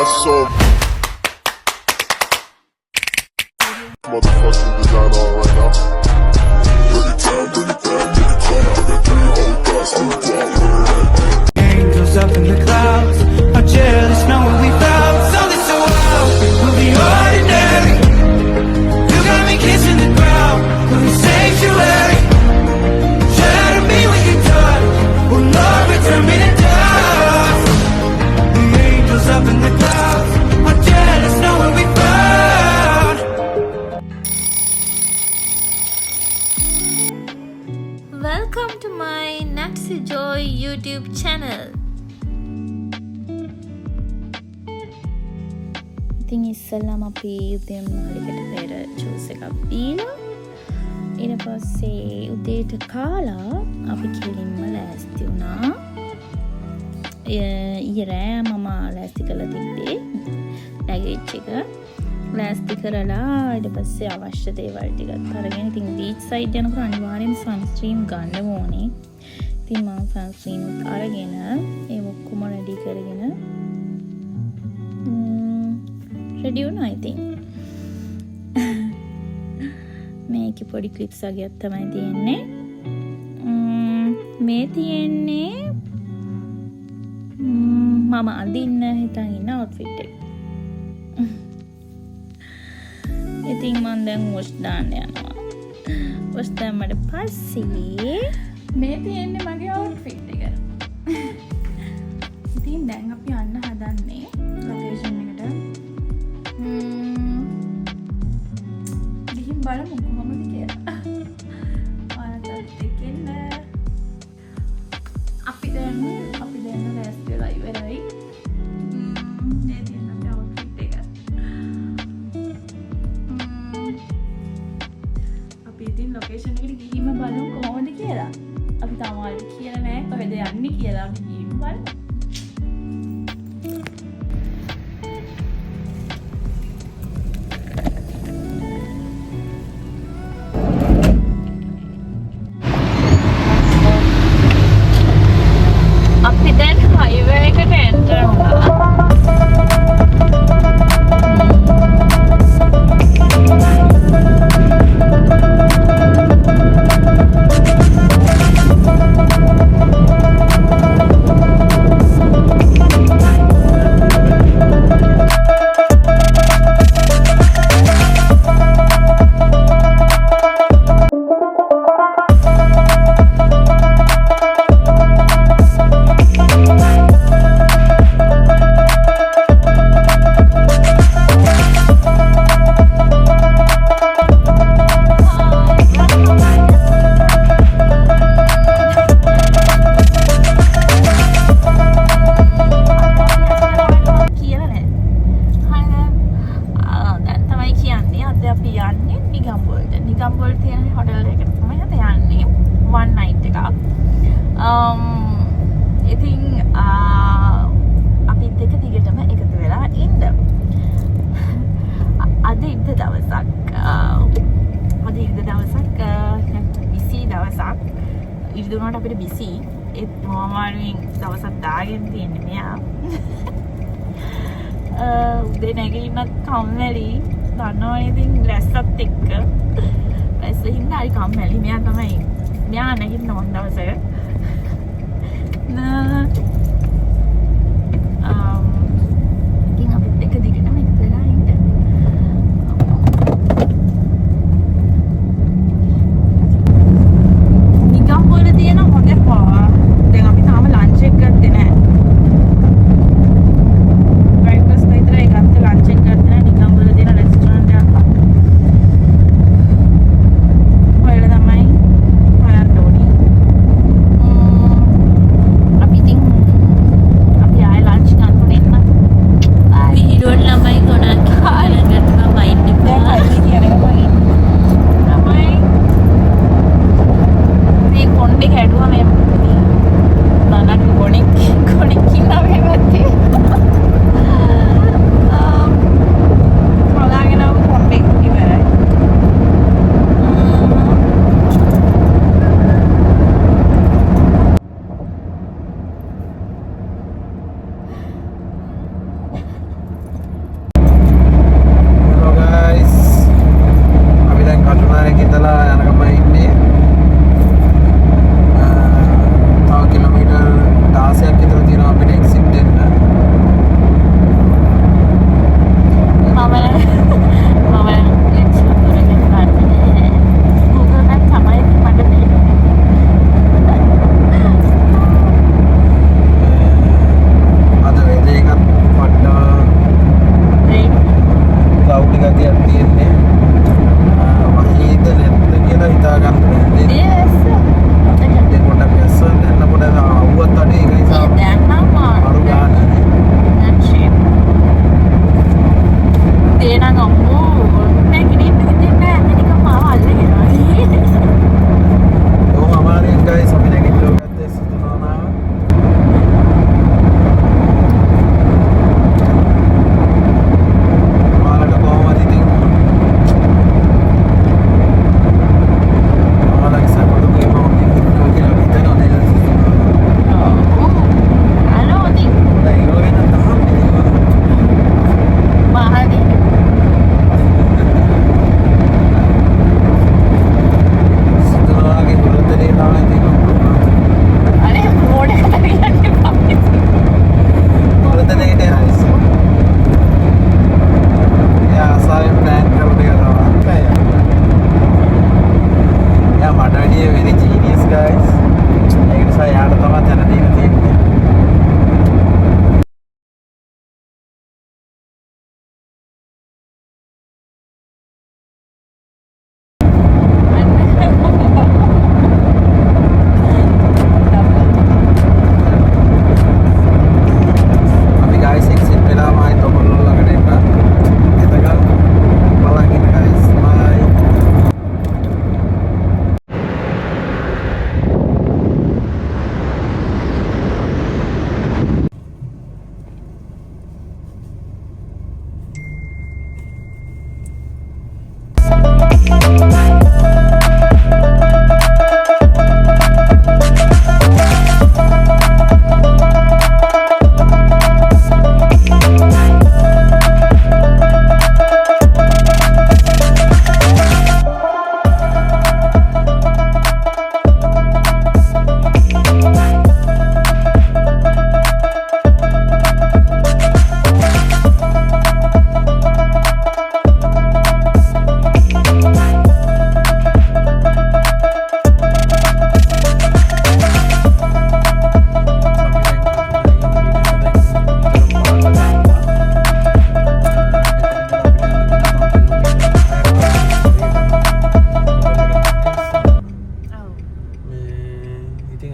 so motherfucking designer on right now. Angels up in the clouds are jealous knowing we found something so wild. We'll be ordinary. You got me kissing the ground. We'll be sanctuary. Shadow me when you touch. Will Lord return me to dust. The angels up in the clouds are jealous knowing we found. Welcome to my Natsy Joy YouTube channel. ඉතින් ඉස්සල්ලාම අපි උදේම හරියට පෙර juice එකක් බීලා ඊට පස්සේ උදේට කාලා අපි කෙලින්ම ලෑස්ති වුණා. ඊයේ රෑ මම ලෑස්ති කරලා තිබ්බේ ලැගේජ් එක. ලෑස්ති කරලා ඊට පස්සේ අවශ්‍ය දේවල් ටිකත් අරගෙන ඉතින් බීච් සයිඩ් යනකොට අනිවාර්යෙන් සන්ස්ක්‍රීන් ගන්න ඕනේ. ඉතින් මම සන්ස්ක්‍රීන් අරගෙන ඒ ඔක්කොම රෙඩි කරගෙන රෙඩි වුණා. ඉතින් මේකේ පොඩි ක්ලිප්ස් වගේක් තමයි තියෙන්නේ. මේ තියෙන්නේ මම අඳින්න හිතන් ඉන්න අවුට්ෆිට් එක. ඉතින් මම දැන් වොෂ් දාන්න යනවා. වොෂ් දැම්මට පස්සේ මේ තියෙන්නේ මගේ අවුට්ෆිට් එක. ඉතින් දැන් අපි යන්න හදන්නේ ලොකේෂන් එකට. ගිහින් බලමු කොහොමද කියලා. ඔයාලට දෙකෙන්න අපි දැන් ලෑස්ති වෙලා ඉවරයි. මේ තියෙන අපේ අවුට්ෆිට් එක. අපි ඉතින් ලොකේෂන් එකට ගිහින් බලමු කොහොමද කියලා. අපි තාම කියලා නෑ කොහෙද යන්නේ කියලා. අපි ගිහින් බලමු. අපි දැන් හයිවේ එකට එන්ටර් වුණා. ඉතින් අපිත් එක දිගටම එකතු වෙලා ඉන්න. අද ඉද දවසක් බිසි දවසක්. ඉරිදුනට අපිට බිසි ඒත් මොමාරුවෙන් දවසක් දාගෙන තියෙන්නේ මෙයා. උදේ නැගීමත් කම්මැලි. දන්නවනේ ඉතින් රැස්සත් එක්ක රැස්සින්ද හරි කම්මැලි. මෙයා තමයි මෙයා නැගිටින මොන දවසක ඉතින් අපිත් එක දිගටම එකතු වෙලා ඉන්න. නිකම්පොල තියෙන හොඳ පාවා. දැන් අපි තාම ලන්ච් එක ගත්තේ නැහැ. බ්‍රේක්ෆාස්ට් විතරයි ගත්තේ. ලන්ච් එක ගත්තේ නැහැ. නිකම්පොල තියෙන රෙස්ටෝරන්ට් එකක්. ඔයාලා තමයි හොයන්න ඕනි.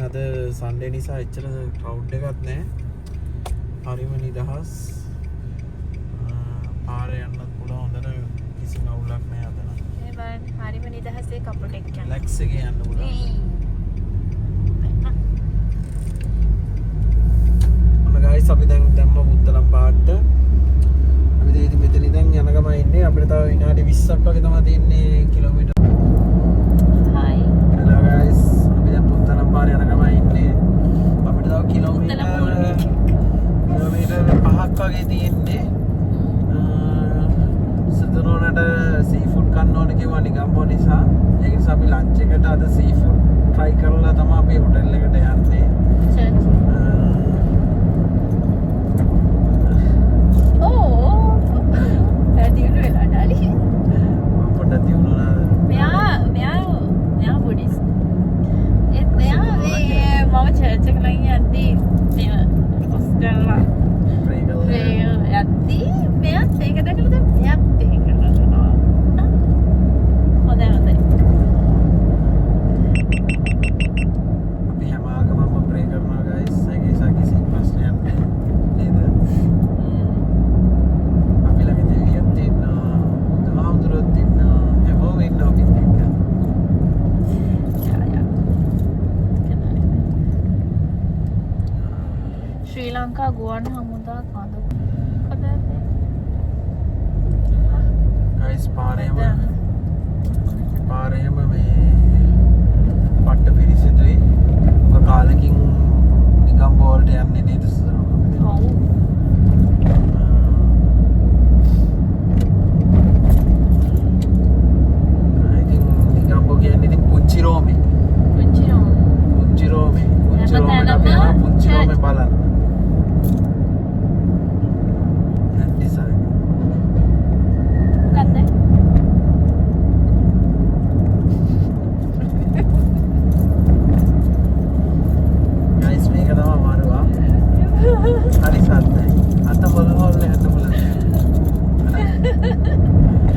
අද සන්ඩේ නිසා එච්චර ක්‍රවුඩ් එකක් නැහැ. හරිම නිදහස්. පාරේ යන්නත් පුළුවන් හොඳට කිසිම අවුලක් නැහැ අද නම්. මේ බලන්න හරිම නිදහසේ කපුටෙක් යනවා. රිලැක්ස් එකේ යන්න පුළුවන්. ඔන්න ගයිස් අපි දැන් දැම්ම පුත්තලම් පාට. අපි දැන් ඉතින් මෙතන ඉඳන් යන ගම ඉන්නේ. අපිට තව විනාඩි 20ක් වගේ තමයි තියෙන්නේ කිලෝමීටර්. හයි. hello guys. අපි දැන් පුත්තලම් පාරේ යන ගම ඉන්නේ. අපිට තව කිලෝමීටර් 5ක් වගේ තියෙන්නේ. සුදුනෝනට සීෆුඩ් කන්න ඕන කිව්වා නිකම්බෝ නිසා. ඒක නිසා අපි ලන්ච් එකට අද සීෆුඩ් try කරලා තමයි අපි හොටෙල් එකට යන්නේ. ශ්‍රී ලංකා ගුවන් හමුදා කඳු ගයිස් පාරේම මේ පට්ට පිරිසිදුයි. ඔක කාලෙකින් නිකම් බෝල්ට යන්නේ නේද සුදුනෝ? ඔව්. ඉතින් නිකම්බෝ කියන්නේ ඉතින් පුංචි රෝමේ. පුංචි රෝමේ බලන්න. හරි සද්දයි. අත හොල් යන්න බලන්න.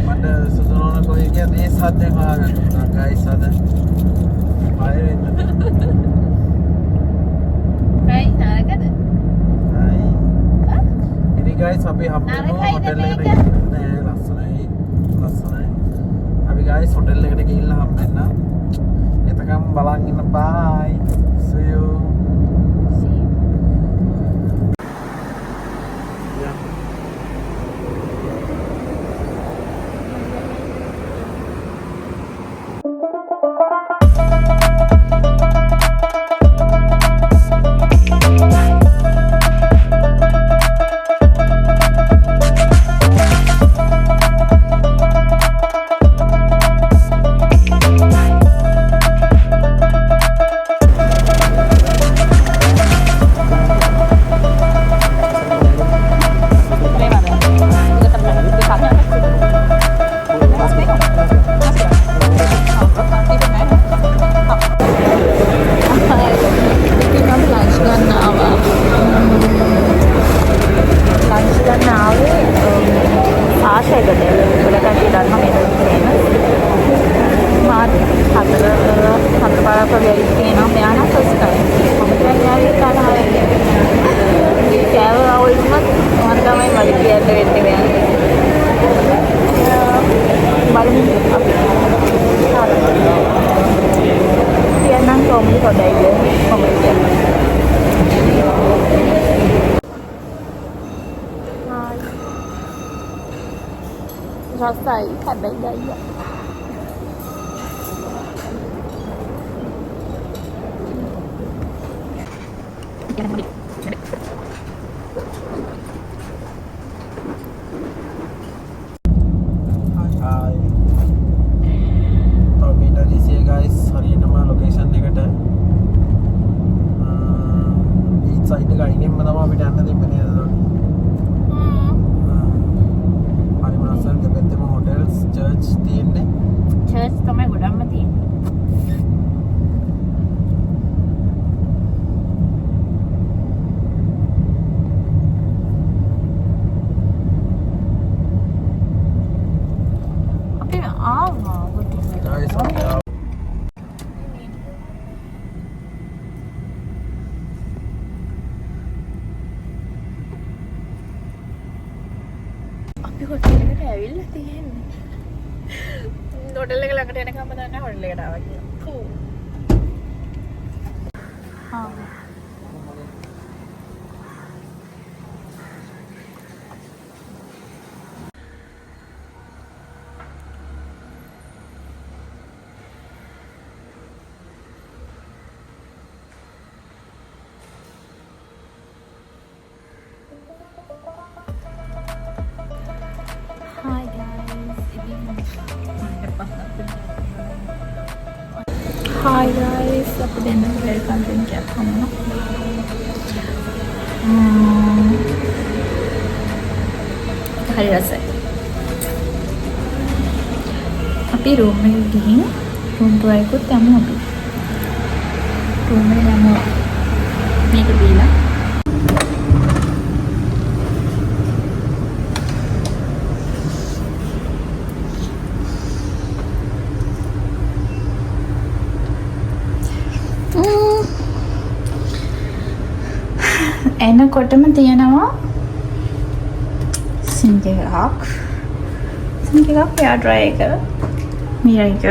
මට සුදුනෝන කොයි කියද මේ සද්දෙන් හොයාගන්නවා. ගයිස් අද බය වෙන්න. හයි නාරකද? හයි. ඉතින් ගයිස් අපි හම්බෙමු හොටෙල් එකට. නෑ ලස්සනයි. අපි ගයිස් හොටෙල් එකට ගිහිල්ලා හම්බෙන්න. එතකම් බලන් ඉන්න. බයි. see you. රසයි හැබැයි ගයියා චර්ච් තමයි ගොඩක්ම තියෙන්නේ. අපි ආවා guys අපි හොටල් එකට ඇවිල්ලා තියෙන්නේ. හොටල් එක ළඟට එනකම් තමයි හොටල් එකට ආවා කියලා. Hi guys, Hi guys, අපි දෙන්න වෙල්කම් ඩ්‍රින්ක් එකක් හම්බුණා. හරි රසයි. අපි රූම් එකට ගිහින් රූම් ටුවර් එකකුත් යමු අපි. රූම් එකට යමු. මේක දීලා එනකොටම තියෙනවා සිංක් එකක් හෙයාර් ඩ්‍රයර් එක මිරර් එක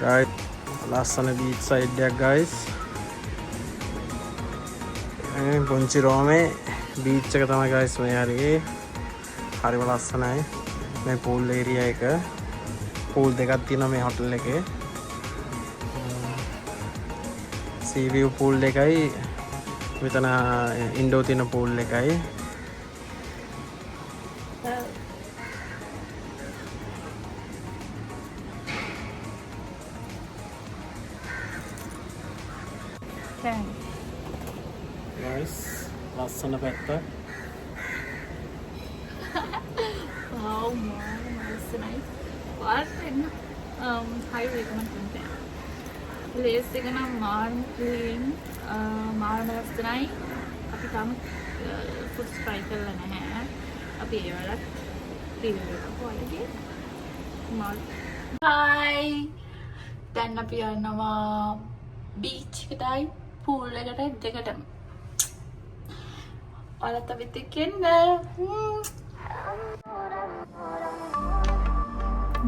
Guys, ලස්සන බීච් සයිඩ් එකක් guys. පොන්චි රෝමේ බීච් එක තමයි guys මේ හරියේ. හරිම ලස්සනයි. මේ pool area එක. pool දෙකක් තියෙනවා මේ hotel එකේ. sea view pool එකයි මෙතන indoor තියෙන pool එකයි. Guys, ලස්සන පැත්ත. Wow, nice. What? High recommend content. Place එක නම් මාර්ම ක්ලීන් මාර්ම ලස්සනයි. අපි තාම ෆුඩ් ට්‍රයි කරලා නැහැ. අපි ඒ වලත් රිවිව් එකක් ඔයාලගේ මාල්. Hi. දැන් අපි යනවා බීච් එකටයි pool එකට දෙකටම. ඔයාලත් අපිත් එක්ක එන්න.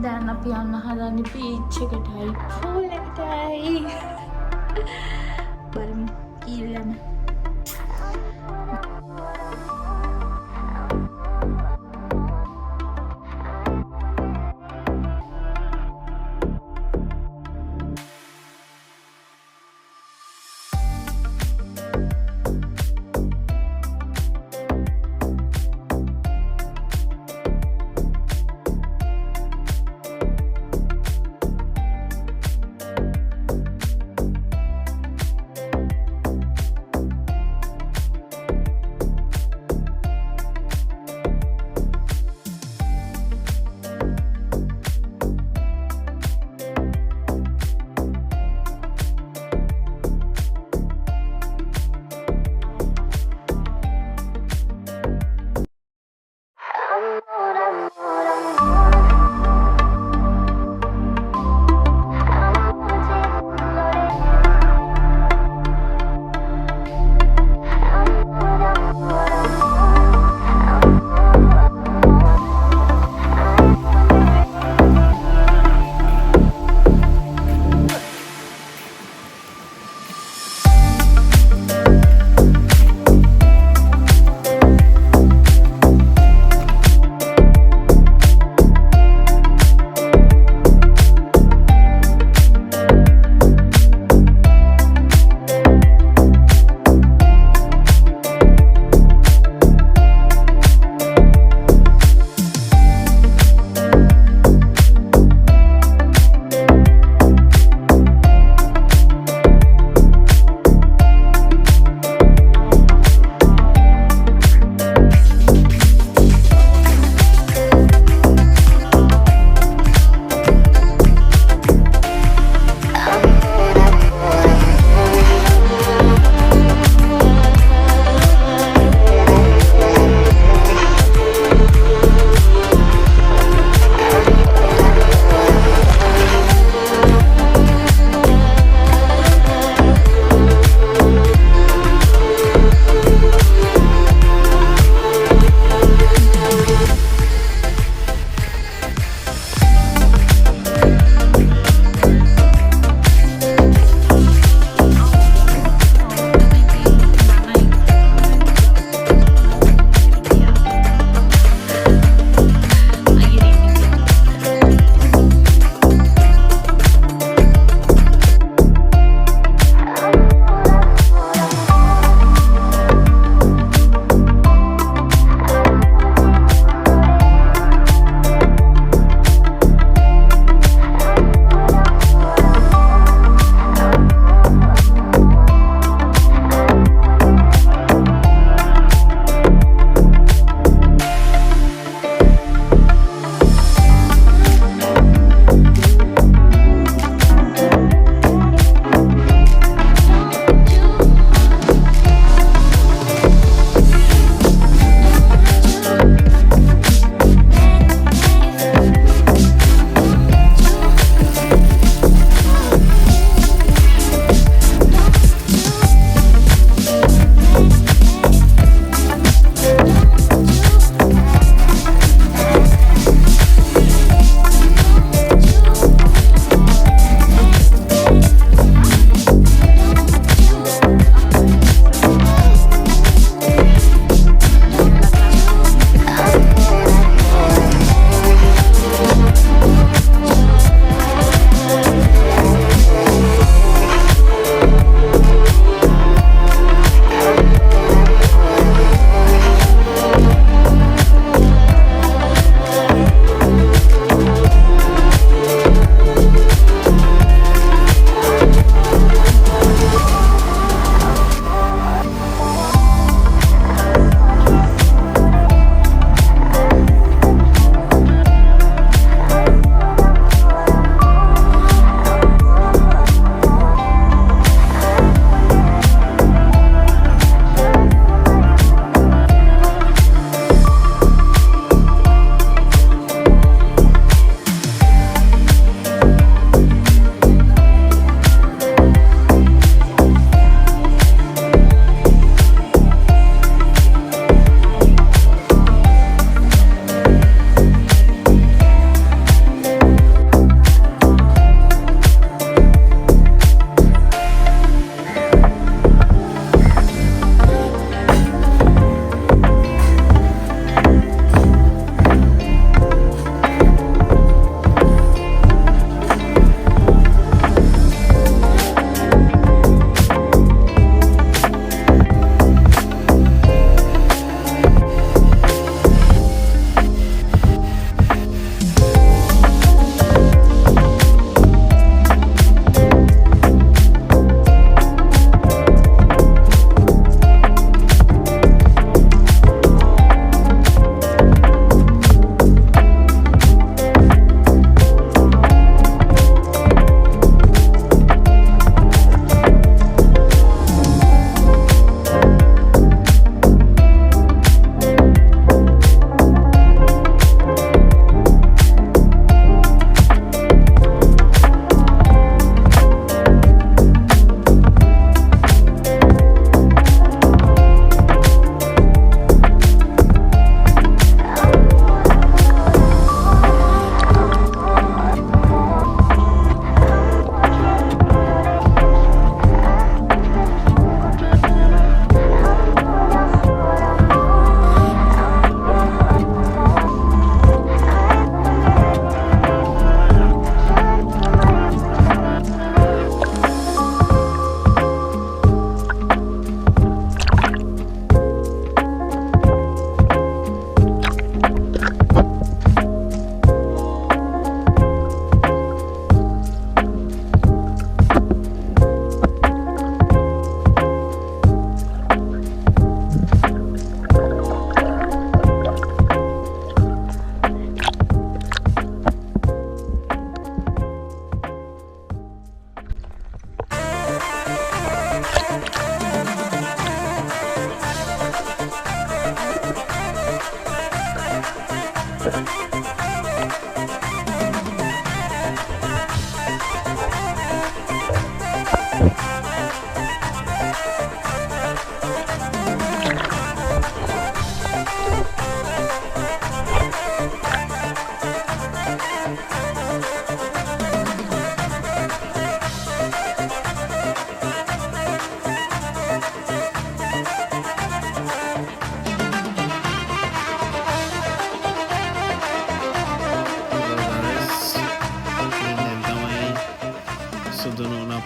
දැන් අපි යන්න හදන්නේ බීච් එකටයි pool එකටයි. බලමු කීයද යන්නේ.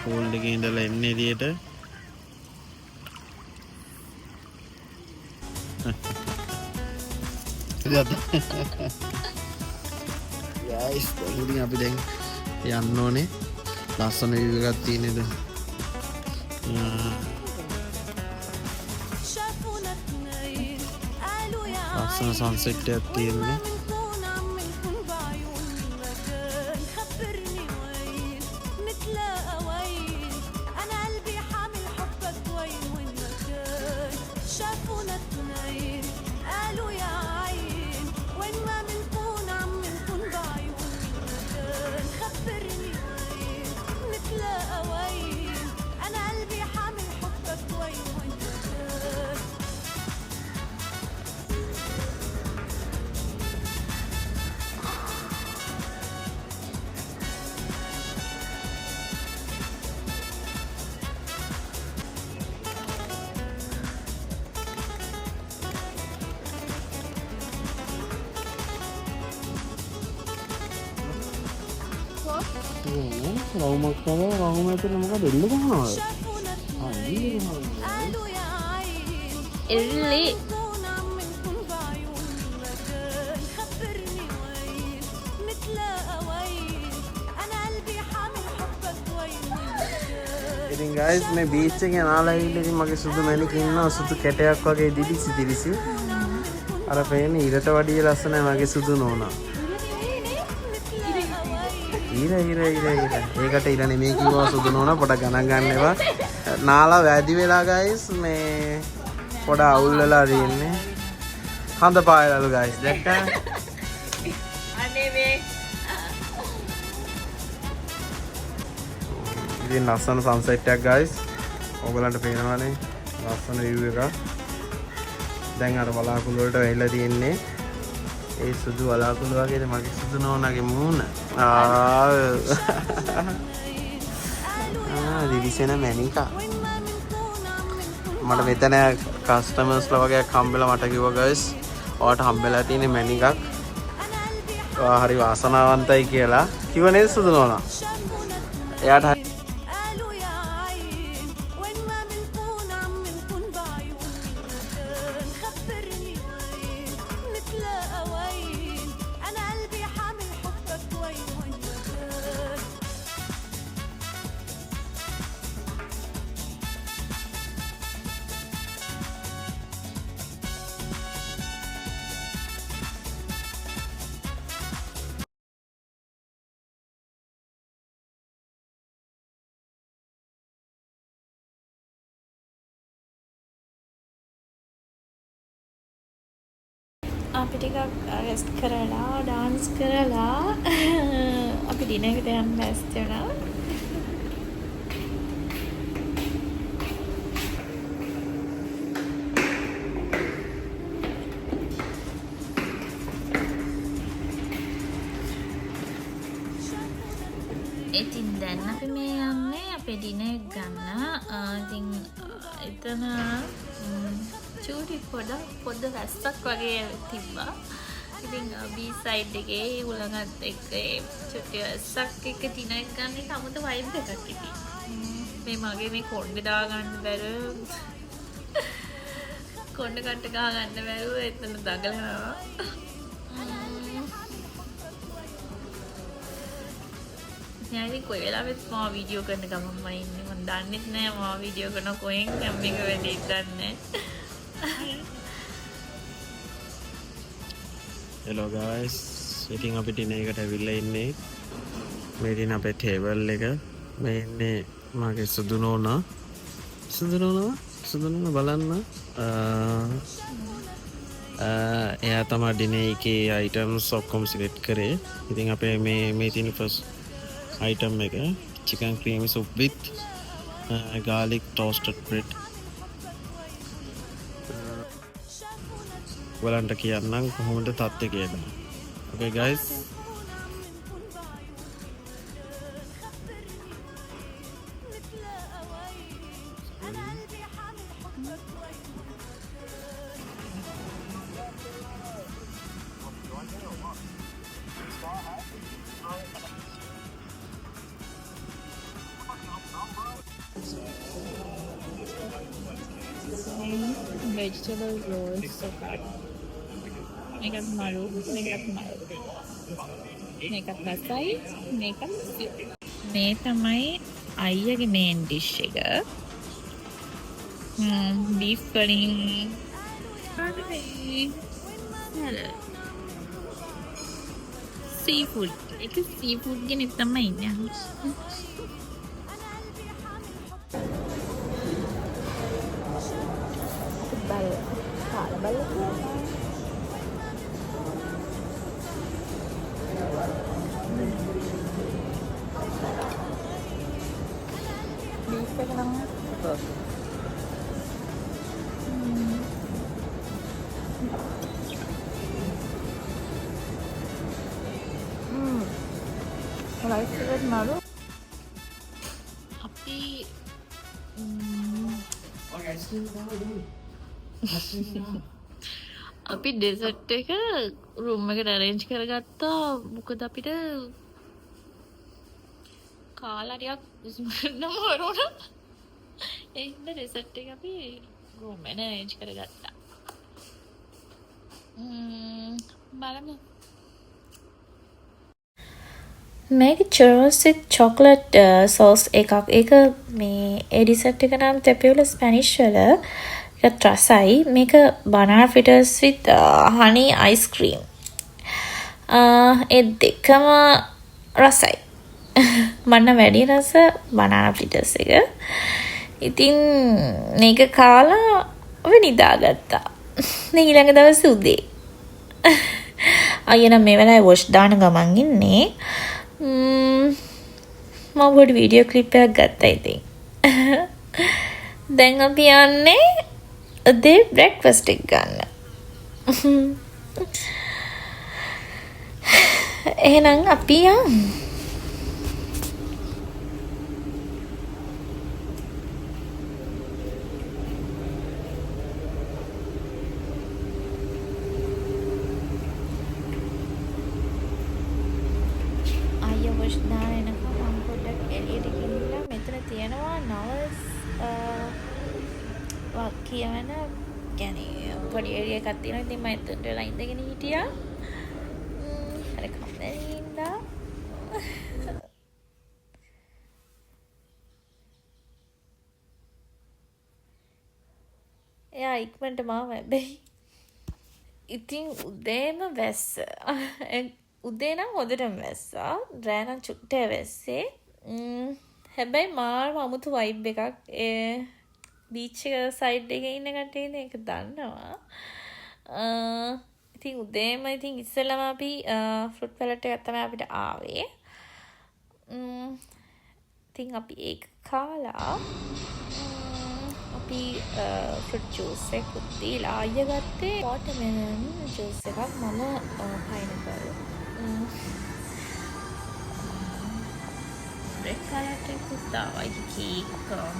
පූල් එකේ ඉඳලා එන්නේ එළියට. guys ඉතින් අපි දැන් යන්න ඕනේ. ලස්සන view එකක් තියෙනද? ලස්සන sunset එකක් තියෙන්නේ. රවුමක් කරලා රවුම ඇතුලේ මොකද එල්ල ගන්නවද? එල්ලේ ඉතින් guys මේ beach එකේ නාලා ඇවිල්ලා ඉතින් මගේ සුදු මැණික ඉන්නවා සුදු කැටයක් වගේ දිලිසි. අර පේන්නේ ඉරට වඩා ලස්සනයි මගේ සුදු නෝනා. ඉර ඒකට ඉර නෙමෙයි කිව්වා සුදු නෝනා පොඩ ගණන් ගන්න එපා. නාලා වැඩි වෙලා guys මේ පොඩ අවුල් වෙලා තියෙන්නේ. හඳ පායලාලු guys දැක්කා? අනේ මේ ඉතින් ලස්සන sunset එකක් guys. ඔයගලන්ට පේනවනේ ලස්සන view එකක්. දැන් අර බලාකුළු වලට වෙලා තියෙන්නේ. ඒ සුදු බලාකුළු වගේද මගේ සුදු නෝනාගේ මූණ. දිවිසෙන මැණික. මට මෙතන කස්ටමර්ස්ලා වගේ හම්බෙලා මට කිව්වා guys ඔයාලට හම්බෙලා තියෙන මැණිකක්. ඔයා හරි වාසනාවන්තයි කියලා. කිව්ව නේද සුදු නෝනා? එයාට අපි ටිකක් රෙස්ට් කරලා ඩාන්ස් කරලා අපි ඩිනර් එකට යන්න ලෑස්ති වෙනවා. ඉතින් දැන් අපි මේ යන්නේ අපේ ඩිනර් ගන්න. ඉතින් එතන චූටි පොඩ රැස්සක් වගේ තිබ්බා. ඉතින් බී සයිඩ් එකේ උලඟත් එක්ක චුටි රැස්සක් එක්ක ඩිනර් ගන්න එක අමුතු වයිබ් එකක් ඉතින්. මේ මගේ මේ කොණ්ඩේ දා ගන්න බැරුව කොණ්ඩ කට්ට ගහ ගන්න බැරුව එතන දඟලනවා. ඉතින් කොයි වෙලාවෙත් මම වීඩියෝ කරන ගමන්ම ඉන්නේ. මම දන්නෙත් නෑ මම වීඩියෝ කරන කොහෙන් මේක වෙන්නේ දන්නේ. hello guys ඉතින් අපි ඩිනර් එකට ඇවිල්ලා ඉන්නේ. මේ දින අපේ ටේබල් එක මේ ඉන්නේ මගේ සුදු නෝනා බලන්න. එයා තමයි ඩිනර් එකේ items ඔක්කොම සිලෙක්ට් කරේ. ඉතින් අපේ මේ තියෙන first item එක chicken creamy soup with garlic toasted bread. ඔයාලන්ට කියන්නම් කොහොමද තත්ත්වය කියලා. Okay guys. vegetable rolls එකක්. මේකත් මලු, මේකත් මලු. මේකත් රසයි, මේකත් stew. මේ තමයි අයියගේ main dish එක. beef වලින් seafood. ඒක seafood ගෙන තමයි ඉන්නේ. අපි ඩෙසර්ට් එක රූම් එකට arrange කරගත්තා. මොකද අපිට කාලා ටිකක් ඉස්මරන්න වරුණා. ඒ හින්දා ඩෙසර්ට් එක අපි රූම් එකට arrange කරගත්තා. බලමු. මේක churros with chocolate sauce එකක්. ඒක මේ ඒ ඩෙසර්ට් එක නම් තෙපියුල ස්පැනිෂ් වල ඒකත් රසයි. මේක banana fritters with honey ice cream. ඒ දෙකම රසයි. මන්න වැඩි රස banana fritters එක. ඉතින් මේක කාලා ඔය නිදාගත්තා. මේ ඊළඟ දවසේ උදේ. අයියා නම් මේ වෙලාවේ වොෂ් දාන ගමන් ඉන්නේ. මම පොඩි වීඩියෝ ක්ලිප් එකක් ගත්තා ඉතින්. දැන් අපි යන්නේ උදේ බ්‍රෙක්ෆාස්ට් එක ගන්න. එහෙනම් අපි යමු. කියවන කියන්නේ පොඩි ඒරියා එකක් තියෙනවා. ඉතින් මම එතනට වෙලා ඉඳගෙන හිටියා. අර කම්මැලිින්දා. එයා ඉක්මනට මාව හැබැයි. ඉතින් උදේම වැස්ස. උදේ නම් හොඳටම වැස්සා. රෑ නම් චුට්ටේ වැස්සේ. හැබැයි මාරම අමුතු වයිබ් එකක්. බීච් එක සයිඩ් එකේ ඉන්න කට්ටියද ඒක දන්නවා. ඉතින් උදේම ඉතින් ඉස්සෙල්ලාම අපි ෆෘට් පැලට් එකක් තමයි අපිට ආවේ. ඉතින් අපි ඒක කාලා අපි ෆෘට් ජූස් එකක් දීලා අයියා ගත්තේ වෝටර්මෙලන් ජූස් එකක්. මම පයිනපල්. breakfast එකක් දාවා. කේක්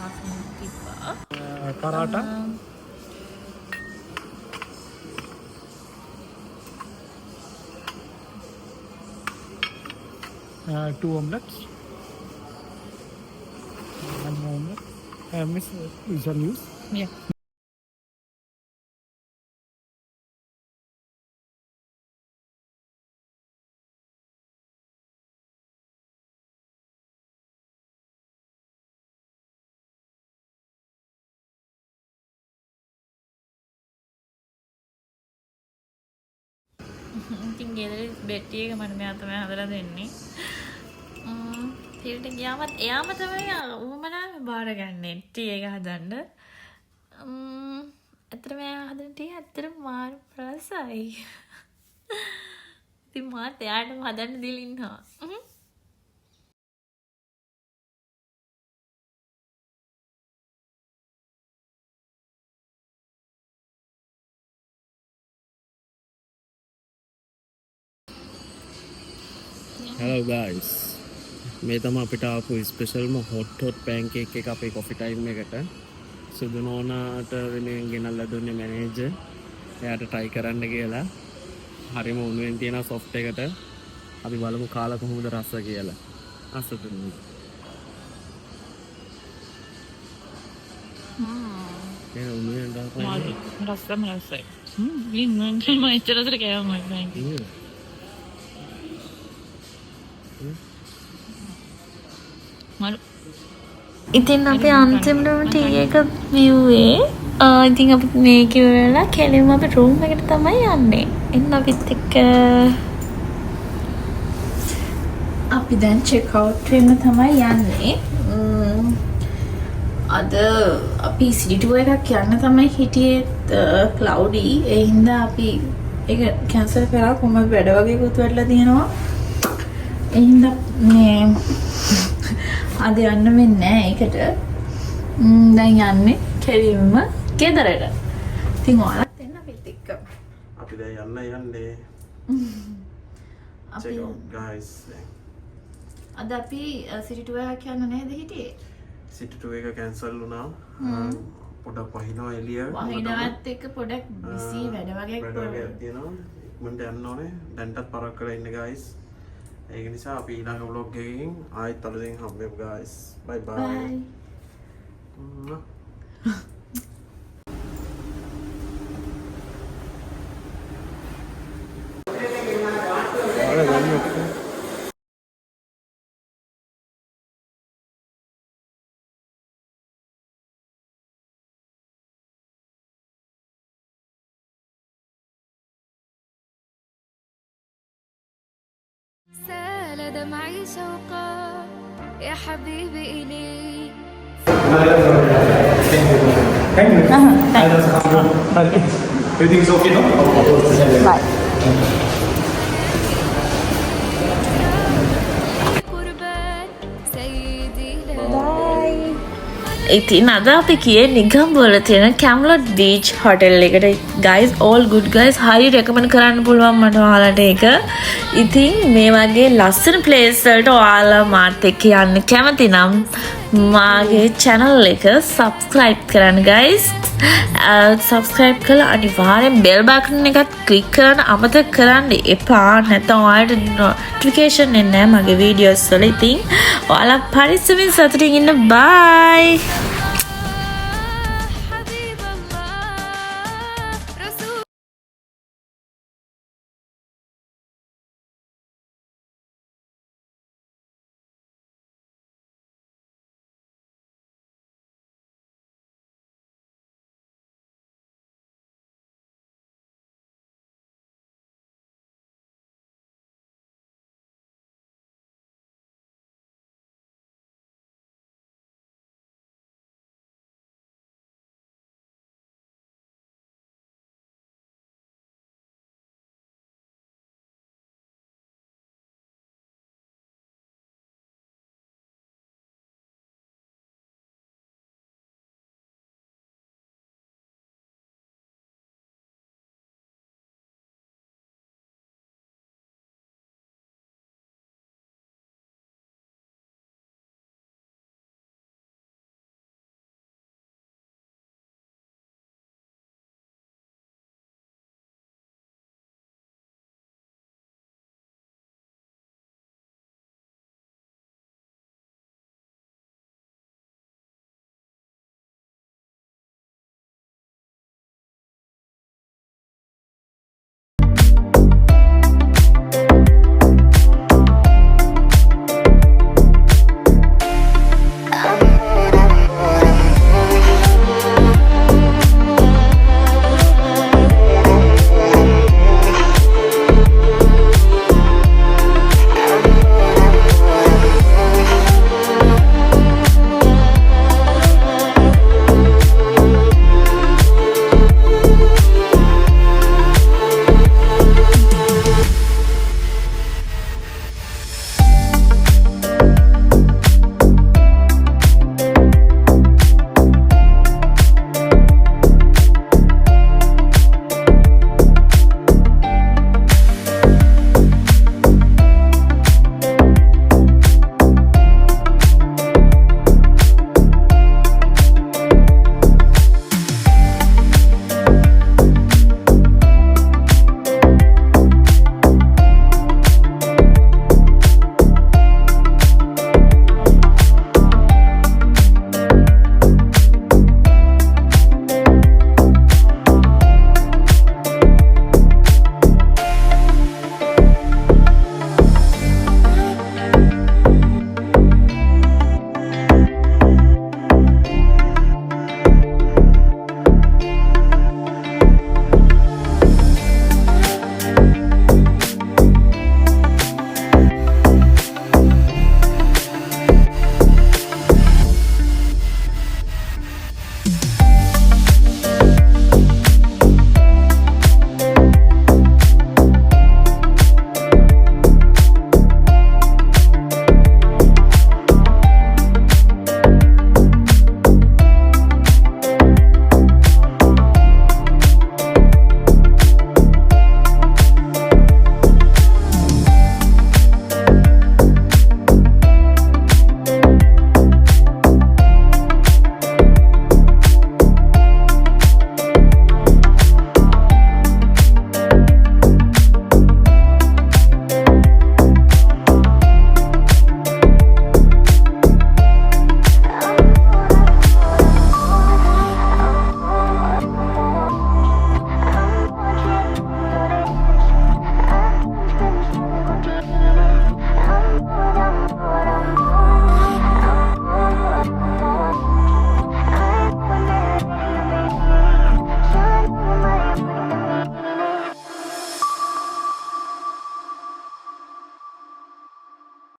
මෆින් තිබ්බා. Paratha. 2 omelets. 1 omelet. Miss, is your news? Yeah. ඉතින් ගෙදර බෙට්ටි එක මට මෙයා තමයි හදලා දෙන්නේ. ඊට ගියාමත් එයාම තමයි උමනාවේ බාරගන්නේ ටී එක හදන්න. ඇත්තටම එයා හදන ටී ඇත්තටම මාර රසයි. ඉතින් මාත් එයාටම හදන්න දීලා ඉන්නවා. Hello guys. මේ තමයි අපිට ආපු ස්පෙෂල්ම hot pancake එක අපේ coffee time එකට. සුදු නෝනාට වෙනුවෙන් ගෙනල්ලා දුන්නේ මැනේජර්. එයාට try කරන්න කියලා. හරිම උණුවෙන් තියෙන soft එකට අපි බලමු කාලා කොහොමද රස කියලා. අසතුනේ. ඒ උණුවෙන් දාපන් රස්සම රස්සයි. ඉන්න මම එච්චරතර කෑවම මම. ඉතින් අපි අන්තිමටම ටී එක බිව්වේ. ඉතින් අපි මේක ඉවරලා කෙලින්ම අපි රූම් එකට තමයි යන්නේ. එන්න අපිත් එක්ක අපි දැන් චෙක් අවුට් වෙන්න තමයි යන්නේ. අද අපි සිටි ටුවර් එකක් යන්න තමයි හිටියේ ක්ලවුඩි. ඒ හින්දා අපි ඒක කැන්සල් කරා. කොහොමද වැඩ වගේ කුත් වෙట్లా තියෙනවා. ඒ හින්දා මේ අද යන්න වෙන්නේ නැහැ ඒකට. දැන් යන්නේ කෙලින්ම ගෙදරට. ඉතින් ඔයාලත් එන්න අපිත් එක්ක. අපි දැන් යන්නේ. අපි check out guys. අද අපි සිටි ටුවර් එකක් යන්න නේද හිටියේ? සිටි ටුවර් එක කැන්සල් වුණා. පොඩක් වහිනවා එළිය. වහිනවත් එක්ක පොඩක් බිසි වැඩ වගේක් තියෙනවා. ඉක්මනට යන්න ඕනේ. දැන්ටත් පරක් කරලා ඉන්න guys. ඒක නිසා අපි ඊළඟ vlog එකකින් ආයෙත් අලුතෙන් හම්බෙමු guys. bye bye. سال دمعي شوقا يا حبيبي إليك. Everything is okay now? قربان سيدي لا ඉතින් අද අපි කියේ නිගම්බුවල තියෙන කැම්ලොට් බීච් හොටෙල් එකට. guys all good guys. හරි රෙකමන්ඩ් කරන්න පුළුවන් මට ඔයාලට ඒක. ඉතින් මේ වගේ ලස්සන ප්ලේස් වලට ඔයාලා මාත් එක්ක යන්න කැමති නම් මාගේ channel එක subscribe කරන්න guys. subscribe කරලා අනිවාර්යෙන් bell button එකත් click කරන්න අමතක කරන්න එපා. නැත්නම් ඔයාලට notification එන්නේ නැහැ මගේ videos වල. ඉතින් ඔයාලා පරිස්සමින් සතුටින් ඉන්න. bye.